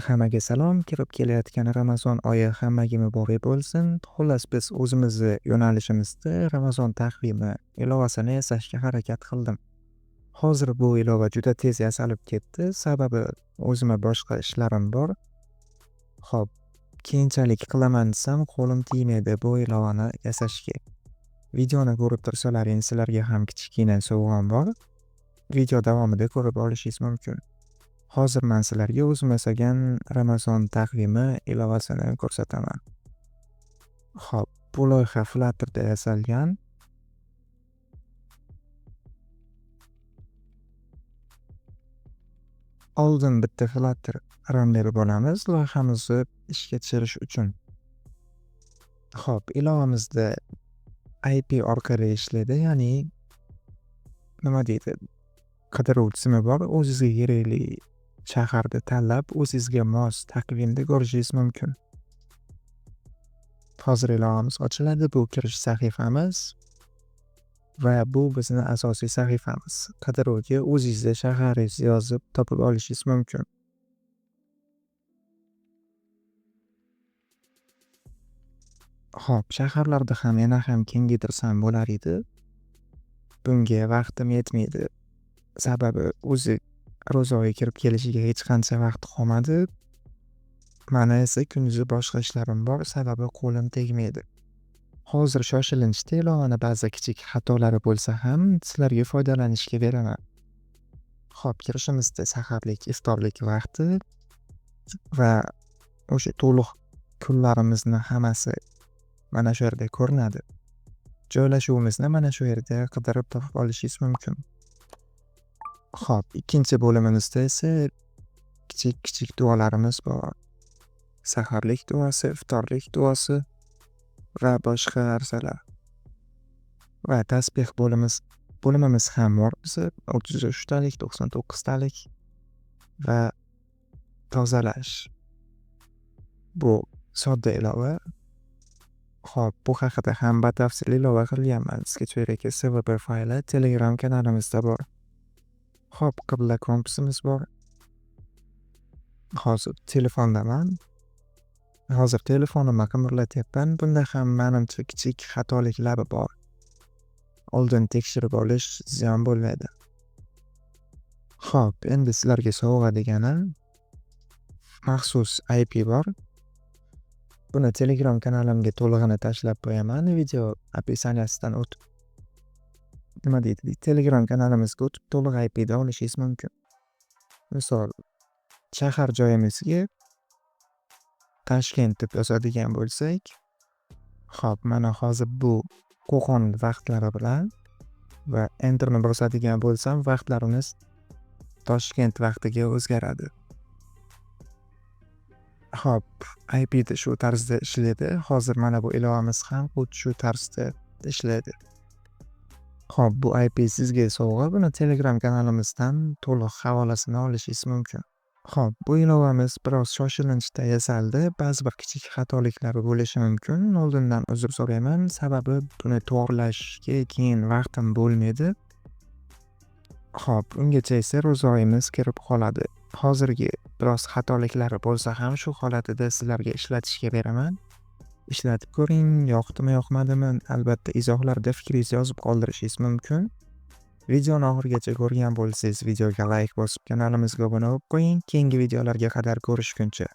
Hammaga salom, kirib kelayotgan Ramazon oyi hammaga muborak bo'lsin. Xullas biz o'zimizni yo'nalishimizda Ramazon taqvimi ilovasini yasashga harakat qildim. Hozir bu ilova juda tez yasalib ketdi, sababi o'zimga boshqa ishlarim bor. Xo'p, keyinchalik qilaman desam qo'lim tegmaydi bu ilovani yasashga. Videoni ko'rib tursalaring sizlarga ham kichkina sovg'am bor. Video davomida ko'rib olishingiz mumkin. Hozir men sizlarga o'zim yasagan Ramazon taqvimi ilovasini ko'rsataman. Xo'p, bu loyiha Flutter'da yasalgan. Oldin bitta Flutter ramberib olamiz loyihamizni ishga tushirish uchun. Xo'p, ilovamizda IP orqali ishlaydi, ya'ni nima deydi? Qidiruv tizimi bor. O'zingizga kerakli shaharni tanlab, o'zingizga mos taqvimni ko'rishingiz mumkin. Hozir ilovamiz ochiladi. Bu kirish sahifamiz va bu bizning asosiy sahifamiz. Qidiruvga o'zingizning shaharingizni yozib topib olishingiz mumkin. Xo'p, shaharlarda ham yana ham kengaytirsam bo'lar edi. Bunga vaqtim yetmaydi. Sababi o'zi ro'za oyi kirib kelishiga hech qancha vaqt qolmadi. Mana esa kunduzi boshqa ishlarim bor, sababi qo'lim tegmaydi. Hozir shoshilinchda ilovani ba'zi kichik xatolari bo'lsa ham sizlarga foydalanishga beraman. Xo'p, kirishimizda saharlik, iftorlik vaqti va o'sha to'liq kunlarimizni hammasi mana shu yerda ko'rinadi. Joylashuvimizni mana shu yerda qidirib topib olishingiz mumkin. Xo'p, ikkinchi bo'limimizda esa kichik duolarimiz bor. Saharlik duosi, iftorlik duosi va boshqa narsalar. Va tasbih bo'limimiz ham bor. Biza 33 talik, 99 talik va tozalash. Bu sodda ilova. Xo'p, bu haqida ham batafsil ilova qilganman. Sizga kerakli CVP fayli Telegram kanalimizda bor. Xo'p, qibla kompasimiz bor. Hozir telefondaman. Hozir telefonimni qimirlatyapman. Bunda ham menimcha kichik xatoliklar bor. Oldin tekshirib olish ziyon bo'lmaydi. Xo'p, endi sizlarga sovg'a degani maxsus IP bor. Buni Telegram kanalimga to'lig'ini tashlab qo'yaman. Video описаниesidan o'tib nima deydi? Telegram kanalimizga o'tib to'liq IPda olishingiz mumkin. Misol, shahar joyimizga Toshkent deb yozadigan bo'lsak, xo'p, mana hozir bu Qo'qon vaqtlari bilan va enterni bosadigan bo'lsam, vaqtlarimiz Toshkent vaqtiga o'zgaradi. Xo'p, IPda shu tarzda ishlaydi. Hozir mana bu ilovamiz ham xuddi shu tarzda ishlaydi. Xo'p, bu IP sizga sovg'a. Buni Telegram kanalimizdan to'liq havolasini olishingiz mumkin. Xo'p, bu ilovamiz biroz shoshilinchda yasaldi. Ba'zi bir kichik xatoliklari bo'lishi mumkin. Oldindan uzr so'rayman, sababi buni to'g'rilashga keyin vaqtim bo'lmaydi. Xo'p, ungacha esa ro'za oyimiz kirib qoladi. Hozirgi biroz xatoliklari bo'lsa ham shu holatida sizlarga ishlatishga beraman. Ishlatib ko'ring, yoqdimi, yoqmadimi? Albatta izohlarda fikringizni yozib qoldirishingiz mumkin. Videoni oxirigacha ko'rgan bo'lsangiz, videoga like bosib, kanalimizga obuna bo'lib qo'ying. Keyingi videolarga qadar ko'rishguncha